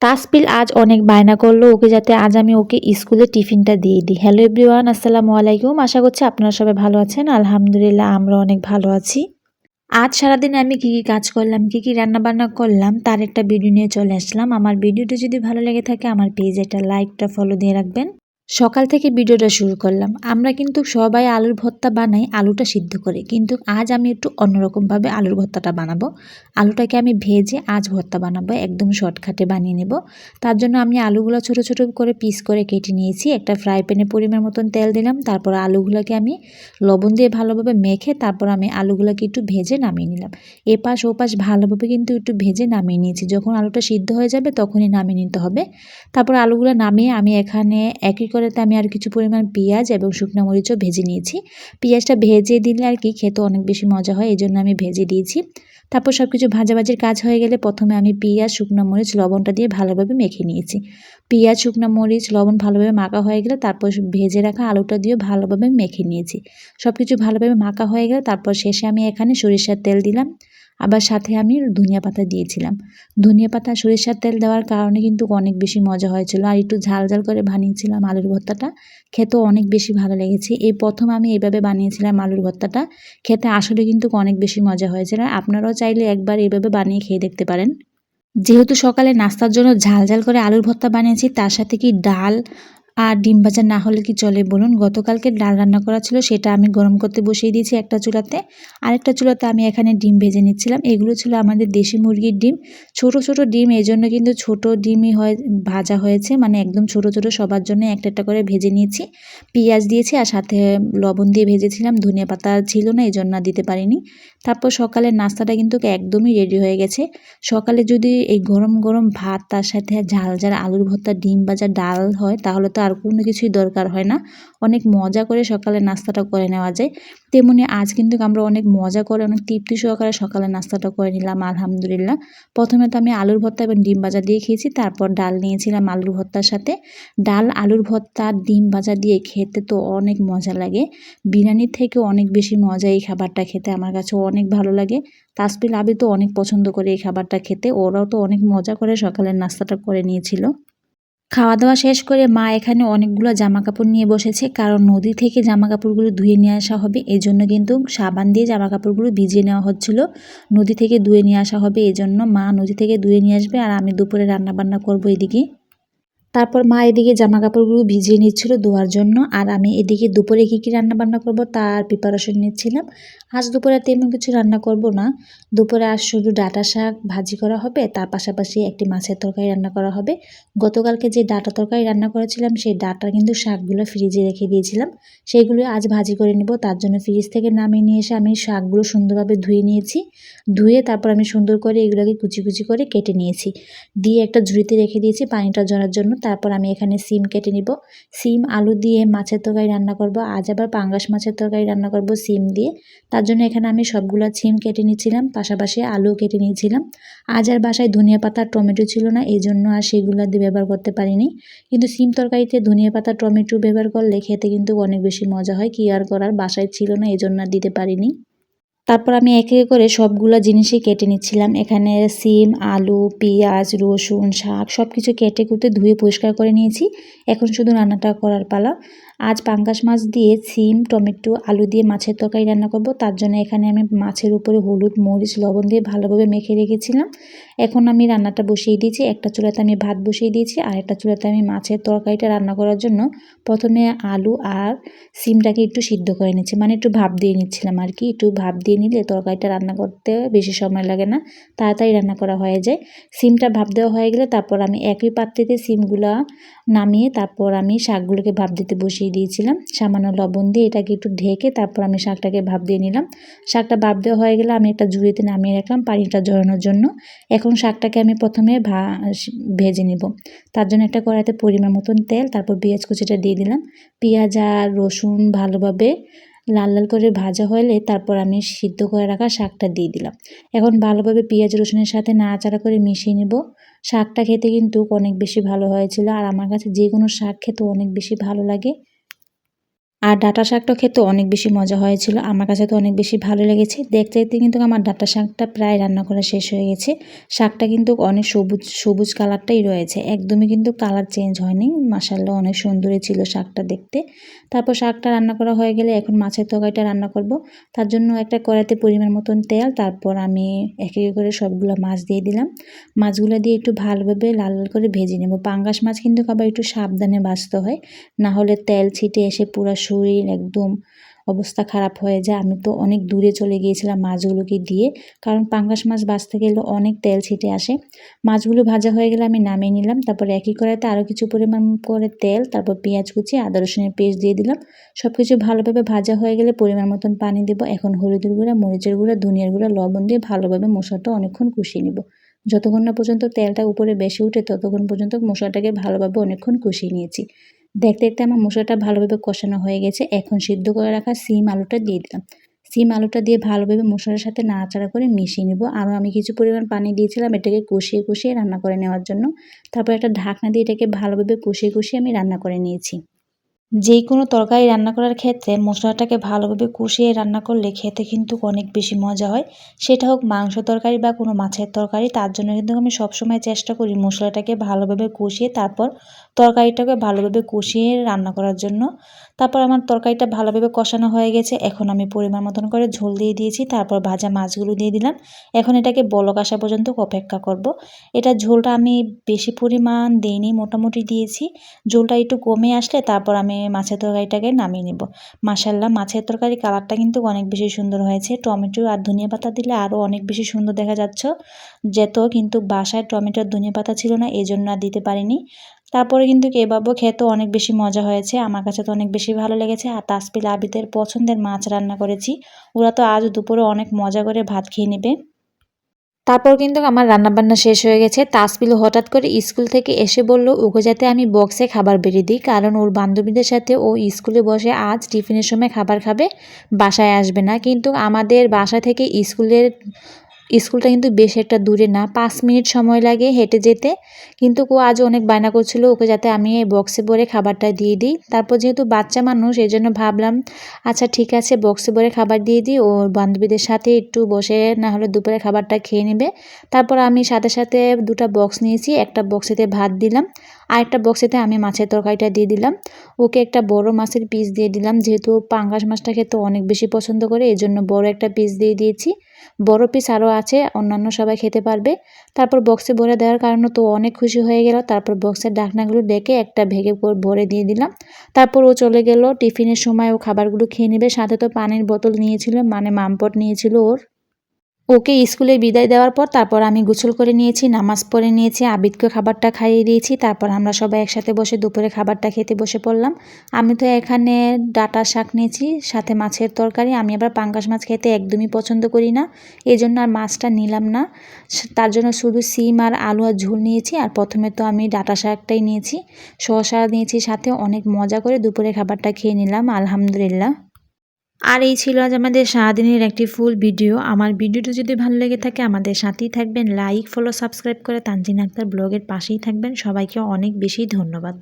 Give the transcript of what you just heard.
তাসপিল আজ অনেক বায়না করলো ওকে যাতে আজ আমি ওকে স্কুলে টিফিনটা দিয়ে দিই। হ্যালো এভরিওয়ান, আসসালামু আলাইকুম। আশা করছি আপনারা সবাই ভালো আছেন। আলহামদুলিল্লাহ আমরা অনেক ভালো আছি। আজ সারাদিনে আমি কি কাজ করলাম, কি রান্নাবান্না করলাম তার একটা ভিডিও নিয়ে চলে আসলাম। আমার ভিডিওটা যদি ভালো লেগে থাকে আমার পেজে একটা লাইকটা ফলো দিয়ে রাখবেন। সকাল থেকে ভিডিওটা শুরু করলাম। আমরা কিন্তু সবাই আলুর ভর্তা বানাই আলুটা সিদ্ধ করে, কিন্তু আজ আমি একটু অন্যরকমভাবে আলুর ভর্তাটা বানাবো। আলুটাকে আমি ভেজে আজ ভর্তা বানাবো, একদম শর্টকাটে বানিয়ে নেব। তার জন্য আমি আলুগুলো ছোট ছোট করে পিস করে কেটে নিয়েছি। একটা ফ্রাই প্যানে পরিমাণ মতন তেল দিলাম, তারপর আলুগুলোকে আমি লবণ দিয়ে ভালোভাবে মেখে তারপর আমি আলুগুলোকে একটু ভেজে নামিয়ে নিলাম। এপাশ ওপাশ ভালোভাবে কিন্তু একটু ভেজে নামিয়ে নিয়েছি। যখন আলুটা সিদ্ধ হয়ে যাবে তখনই নামিয়ে নিতে হবে। তারপর আলুগুলো নামিয়ে আমি এখানে একই কড়াইতে আমি আর কিছু পরিমাণ পেঁয়াজ এবং শুকনো মরিচও ভেজে নিয়েছি। পেঁয়াজটা ভেজে দিলে আর কি খেতে অনেক বেশি মজা হয়, এই জন্য আমি ভেজে দিয়েছি। তারপর সব কিছু ভাজাভাজির কাজ হয়ে গেলে প্রথমে আমি পেঁয়াজ, শুকনো মরিচ, লবণটা দিয়ে ভালোভাবে মেখে নিয়েছি। পেঁয়াজ, শুকনো মরিচ, লবণ ভালোভাবে মাখা হয়ে গেলে তারপর ভেজে রাখা আলুটা দিয়ে ভালোভাবে মেখে নিয়েছি। সব কিছু ভালোভাবে মাখা হয়ে গেলে তারপর শেষে আমি এখানে সরিষার তেল দিলাম, আবার সাথে আমি ধনিয়া পাতা দিয়েছিলাম। ধনিয়া পাতা সরিষার তেল দেওয়ার কারণে কিন্তু অনেক বেশি মজা হয়েছিল, আর একটু ঝাল ঝাল করে বানিয়েছিলাম আলুর ভর্তাটা। খেতেও অনেক বেশি ভালো লেগেছে। এই প্রথম আমি এইভাবে বানিয়েছিলাম আলুর ভর্তাটা। খেতে আসলে কিন্তু অনেক বেশি মজা হয়েছিল। আপনারাও চাইলে একবার এইভাবে বানিয়ে খেয়ে দেখতে পারেন। যেহেতু সকালে নাস্তার জন্য ঝাল ঝাল করে আলুর ভর্তা বানিয়েছি, তার সাথে কি ডাল আর ডিম ভাজা না হলে কি চলে বলুন। গতকালকে ডাল রান্না করা ছিল, সেটা আমি গরম করতে বসিয়ে দিয়েছি একটা চুলাতে। আরেকটা চুলাতে আমি এখানে ডিম ভেজে নিচ্ছিলাম। এগুলো ছিল আমাদের দেশি মুরগির ডিম, ছোট ছোট ডিম, এই জন্য কিন্তু ছোট ডিমই হয় ভাজা হয়েছে, মানে একদম ছোট ছোট সবার জন্য একটা একটা করে ভেজে নিয়েছি। পেঁয়াজ দিয়েছি আর সাথে লবণ দিয়ে ভেজেছিলাম। ধনিয়া পাতা ছিল না, এই জন্য দিতে পারিনি। তারপর সকালের নাস্তাটা কিন্তু একদমই রেডি হয়ে গেছে। সকালে যদি এই গরম গরম ভাত, তার সাথে ঝাল ঝাল আলুর ভর্তা, ডিম ভাজা, ডাল হয় তাহলে তো আর কোনো কিছুই দরকার হয় না। অনেক মজা করে সকালের নাস্তাটা করে নেওয়া যায়। তেমনি আজ কিন্তু আমরা অনেক মজা করে অনেক তৃপ্তি সহকারে সকালের নাস্তাটা করে নিলাম আলহামদুলিল্লাহ। প্রথমে তো আমি আলুর ভর্তা এবং ডিম ভাজা দিয়ে খেয়েছি, তারপর ডাল নিয়েছিলাম আলুর ভর্তার সাথে। ডাল, আলুর ভর্তা, ডিম ভাজা দিয়ে খেতে তো অনেক মজা লাগে। বিরিয়ানির থেকেও অনেক বেশি মজা এই খাবারটা খেতে, আমার কাছে অনেক ভালো লাগে। তাসপিল আবি তো অনেক পছন্দ করে এই খাবারটা খেতে, ওরাও তো অনেক মজা করে সকালের নাস্তাটা করে নিয়েছিল। খাওয়া দাওয়া শেষ করে মা এখানে অনেকগুলো জামা কাপড় নিয়ে বসেছে, কারণ নদী থেকে জামা কাপড়গুলো ধুয়ে নিয়ে আসা হবে, এই জন্য কিন্তু সাবান দিয়ে জামা কাপড়গুলো ভিজিয়ে নেওয়া হচ্ছিল। নদী থেকে ধুয়ে নিয়ে আসা হবে, এই জন্য মা নদী থেকে ধুয়ে নিয়ে আসবে, আর আমি দুপুরে রান্না বান্না করবো এদিকে। তারপর মা এদিকে জামা কাপড়গুলো ভিজিয়ে নিচ্ছিল ধোয়ার জন্য, আর আমি এদিকে দুপুরে কী রান্না বান্না করব তার প্রিপারেশন নিচ্ছিলাম। আজ দুপুরে তেমন কিছু রান্না করব না। দুপুরে আজ শুধু ডাঁটা শাক ভাজি করা হবে, তার পাশাপাশি একটি মাছের তরকারি রান্না করা হবে। গতকালকে যে ডাঁটা তরকারি রান্না করেছিলাম সেই ডাঁটা কিন্তু শাকগুলো ফ্রিজে রেখে দিয়েছিলাম, সেইগুলো আজ ভাজি করে নেব। তার জন্য ফ্রিজ থেকে নামিয়ে নিয়ে এসে আমি শাকগুলো সুন্দরভাবে ধুয়ে নিয়েছি। ধুয়ে তারপর আমি সুন্দর করে এগুলোকে কুচি কুচি করে কেটে নিয়েছি, দিয়ে একটা ঝুড়িতে রেখে দিয়েছি পানিটা ঝরার জন্য। তারপর আমি এখানে সিম কেটে নিব। সিম আলু দিয়ে মাছের তরকারি রান্না করব। আজ আবার পাঙ্গাস মাছের তরকারি রান্না করব সিম দিয়ে। তার জন্য এখানে আমি সবগুলো সিম কেটে নিচ্ছিলাম, পাশাপাশি আলুও কেটে নিয়েছিলাম। আজ আর বাসায় ধনিয়া পাতা টমেটো ছিল না, এই জন্য আর সেগুলো দিয়ে ব্যবহার করতে পারিনি। কিন্তু সিম তরকারিতে ধনিয়া পাতা টমেটো ব্যবহার করলে খেতে কিন্তু অনেক বেশি মজা হয়। কি আর করার, বাসায় ছিল না, এই জন্য আর দিতে পারিনি। তারপর আমি এক এক করে সবগুলো জিনিসই কেটে নিচ্ছিলাম। এখানে সিম, আলু, পেঁয়াজ, রসুন, শাক সব কিছু কেটে কুটে ধুয়ে পরিষ্কার করে নিয়েছি। এখন শুধু রান্নাটা করার পালা। আজ পাঙ্গাস মাছ দিয়ে সিম, টমেটো, আলু দিয়ে মাছের তরকারি রান্না করব। তার জন্য এখানে আমি মাছের উপরে হলুদ, মরিচ, লবণ দিয়ে ভালোভাবে মেখে রেখেছিলাম। এখন আমি রান্নাটা বসিয়ে দিয়েছি। একটা চুলাতে আমি ভাত বসিয়ে দিয়েছি, আর একটা চুলাতে আমি মাছের তরকারিটা রান্না করার জন্য প্রথমে আলু আর সিমটাকে একটু সিদ্ধ করে নিচ্ছি, মানে একটু ভাপ দিয়ে নিচ্ছিলাম আর কি। একটু ভাপ দিয়ে নিলে তরকারিটা রান্না করতে বেশি সময় লাগে না, তাড়াতাড়ি রান্না করা হয়ে যায়। সিমটা ভাপ দেওয়া হয়ে গেলে তারপর আমি একই পাত্রেতে সিমগুলা নামিয়ে তারপর আমি শাকগুলোকে ভাপ দিতে বসিয়ে দিয়েছিলাম সামান্য লবণ দিয়ে। এটাকে একটু ঢেকে তারপর আমি শাকটাকে ভাপ দিয়ে নিলাম। শাকটা ভাপ দেওয়া হয়ে গেলে আমি একটা ঝুড়িতে নামিয়ে রাখলাম পানিটা ঝরানোর জন্য। এখন শাকটাকে আমি প্রথমে ভেজে নিব। তার জন্য একটা কড়াইতে পরিমাণ মতন তেল, তারপর পেঁয়াজ কুচিটা দিয়ে দিলাম। পেঁয়াজ আর রসুন ভালোভাবে লাল লাল করে ভাজা হলে তারপর আমি সিদ্ধ করে রাখা শাকটা দিয়ে দিলাম। এখন ভালোভাবে পেঁয়াজ রসুনের সাথে নাড়াচাড়া করে মিশিয়ে নেব। শাকটা খেতে কিন্তু অনেক বেশি ভালো হয়েছিল, আর আমার কাছে যে কোনো শাক খেতে অনেক বেশি ভালো লাগে। আর ডাঁটা শাকটা খেতে অনেক বেশি মজা হয়েছিল, আমার কাছে তো অনেক বেশি ভালো লেগেছে। দেখতে দেখতে কিন্তু আমার ডাঁটা শাকটা প্রায় রান্না করা শেষ হয়ে গেছে। শাকটা কিন্তু অনেক সবুজ সবুজ কালারটাই রয়েছে, একদমই কিন্তু কালার চেঞ্জ হয়নি। মাশাআল্লাহ অনেক সুন্দরই ছিল শাকটা দেখতে। তারপর শাকটা রান্না করা হয়ে গেলে এখন মাছের তরকারিটা রান্না করব। তার জন্য একটা কড়াইতে পরিমাণ মতন তেল, তারপর আমি এক এক করে সবগুলো মাছ দিয়ে দিলাম। মাছগুলো দিয়ে একটু ভালোভাবে লাল লাল করে ভেজে নেব। পাঙ্গাস মাছ কিন্তু আবার একটু সাবধানে ভাজতে হয়, না হলে তেল ছিটে এসে পুরো শরীর একদম অবস্থা খারাপ হয়ে যায়। আমি তো অনেক দূরে চলে গিয়েছিলাম মাছগুলোকে দিয়ে, কারণ পাঙ্গাস মাছ ভাজতে গেলে অনেক তেল ছিটে আসে। মাছগুলো ভাজা হয়ে গেলে আমি নামিয়ে নিলাম। তারপর একই কড়াইতে আরও কিছু পরিমাণ করে তেল, তারপর পেঁয়াজ কুচি, আদা রসুনের পেস্ট দিয়ে দিলাম। সব কিছু ভালোভাবে ভাজা হয়ে গেলে পরিমাণ মতন পানি দেবো। এখন হলুদের গুঁড়া, মরিচের গুঁড়া, ধনিয়ার গুঁড়া, লবণ দিয়ে ভালোভাবে মশলাটা অনেকক্ষণ কষিয়ে নেব। যতক্ষণ না পর্যন্ত তেলটা উপরে বেশি উঠে ততক্ষণ পর্যন্ত মশলাটাকে ভালোভাবে অনেকক্ষণ কষিয়ে নিয়েছি। দেখতে দেখতে আমার মশলাটা ভালোভাবে কষানো হয়ে গেছে। এখন সিদ্ধ করে রাখা সিম আলুটা দিয়ে দিলাম। সিম আলুটা দিয়ে ভালোভাবে মশলার সাথে নাড়াচাড়া করে মিশিয়ে নেব। আরও আমি কিছু পরিমাণ পানি দিয়েছিলাম এটাকে কষিয়ে কষিয়ে রান্না করে নেওয়ার জন্য। তারপর একটা ঢাকনা দিয়ে এটাকে ভালোভাবে কষিয়ে কষিয়ে আমি রান্না করে নিয়েছি। যেকোনো তরকারি রান্না করার ক্ষেত্রে মশলাটাকে ভালোভাবে কষিয়ে রান্না করলে খেতে কিন্তু অনেক বেশি মজা হয়। সেটা হোক মাংস তরকারি বা কোনো মাছের তরকারি, তার জন্য কিন্তু আমি সবসময় চেষ্টা করি মশলাটাকে ভালোভাবে কষিয়ে তারপর তরকারিটাকে ভালোভাবে কষিয়ে রান্না করার জন্য। তারপর আমার তরকারিটা ভালোভাবে কষানো হয়ে গেছে। এখন আমি পরিমাণ মতন করে ঝোল দিয়ে দিয়েছি, তারপর ভাজা মাছগুলো দিয়ে দিলাম। এখন এটাকে বলক আসা পর্যন্ত অপেক্ষা করব। এটা ঝোলটা আমি বেশি পরিমাণ দিইনি, মোটামুটি দিয়েছি। ঝোলটা একটু কমে আসলে তারপর আমি মাছের তরকারিটাকে নামিয়ে নেব। মাশাআল্লাহ মাছের তরকারি কালারটা কিন্তু অনেক বেশি সুন্দর হয়েছে। টমেটো আর ধনিয়া পাতা দিলে আরও অনেক বেশি সুন্দর দেখা যাচ্ছে যেত, কিন্তু বাসায় টমেটো আর ধনিয়া পাতা ছিল না, এজন্য আর দিতে পারিনি। তারপরে কিন্তু এভাবেও খেতেও অনেক বেশি মজা হয়েছে, আমার কাছে তো অনেক বেশি ভালো লেগেছে। আর তাসপিল আবিদের পছন্দের মাছ রান্না করেছি, ওরা তো আজ দুপুরে অনেক মজা করে ভাত খেয়ে নেবে। তারপর কিন্তু আমার রান্নাবান্না শেষ হয়ে গেছে। তাসপিল হঠাৎ করে স্কুল থেকে এসে বলল ওকে যাতে আমি বক্সে খাবার বেড়ে দিই, কারণ ওর বান্ধবীদের সাথে ও স্কুলে বসে আজ টিফিনের সময় খাবার খাবে, বাসায় আসবে না। কিন্তু আমাদের বাসা থেকে স্কুলটা কিন্তু বেশ একটা দূরে না, 5 মিনিট সময় লাগে হেঁটে যেতে। কিন্তু ও আজ অনেক বায়না করছিল ওকে যাতে আমি এই বক্সে ভরে খাবারটা দিয়ে দিই। তারপর যেহেতু বাচ্চা মানুষ এই জন্য ভাবলাম আচ্ছা ঠিক আছে বক্সে ভরে খাবার দিয়ে দিই, ওর বান্ধবীদের সাথে একটু বসে না হলে দুপুরে খাবারটা খেয়ে নেবে। তারপর আমি সাথে সাথে দুটা বক্স নিয়েছি, একটা বক্সেতে ভাত দিলাম, আরেকটা বক্সেতে আমি মাছের তরকারিটা দিয়ে দিলাম। ওকে একটা বড় মাছের পিস দিয়ে দিলাম, যেহেতু পাঙ্গাস মাছটা খেতে অনেক বেশি পছন্দ করে এই জন্য বড় একটা পিস দিয়ে দিয়েছি। বড় পিস আরও আছে, অন্যান্য সবাই খেতে পারবে। তারপর বক্সে ভরে দেওয়ার কারণে তো অনেক খুশি হয়ে গেল। তারপর বক্সের ঢাকনাগুলো ডেকে একটা ভেগে ভরে দিয়ে দিলাম। তারপর ও চলে গেল, টিফিনের সময় ও খাবারগুলো খেয়ে নেবে। সাথে তো পানির বোতল নিয়েছিল, মানে মামপট নিয়েছিল ওর। ওকে স্কুলে বিদায় দেওয়ার পর তারপর আমি গোসল করে নিয়েছি, নামাজ পড়ে নিয়েছি, আবিদকে খাবারটা খাইয়ে দিয়েছি। তারপর আমরা সবাই একসাথে বসে দুপুরে খাবারটা খেতে বসে পড়লাম। আমি তো এখানে ডাঁটা শাক নিয়েছি, সাথে মাছের তরকারি। আমি আবার পাঙ্গাস মাছ খেতে একদমই পছন্দ করি না, এই জন্য আর মাছটা নিলাম না। তার জন্য শুধু সিম আর আলু আর ঝোল নিয়েছি। আর প্রথমে তো আমি ডাঁটা শাকটাই নিয়েছি, শসা নিয়েছি সাথে। অনেক মজা করে দুপুরে খাবারটা খেয়ে নিলাম আলহামদুলিল্লাহ। আর এই ছিল আজ আমাদের সারাদিনের একটি ফুল ভিডিও। আমার ভিডিওটি যদি ভালো লেগে থাকে আমাদের সাথেই থাকবেন, লাইক, ফলো, সাবস্ক্রাইব করে তানজিন আক্তার ব্লগের পাশেই থাকবেন। সবাইকে অনেক বেশি ধন্যবাদ।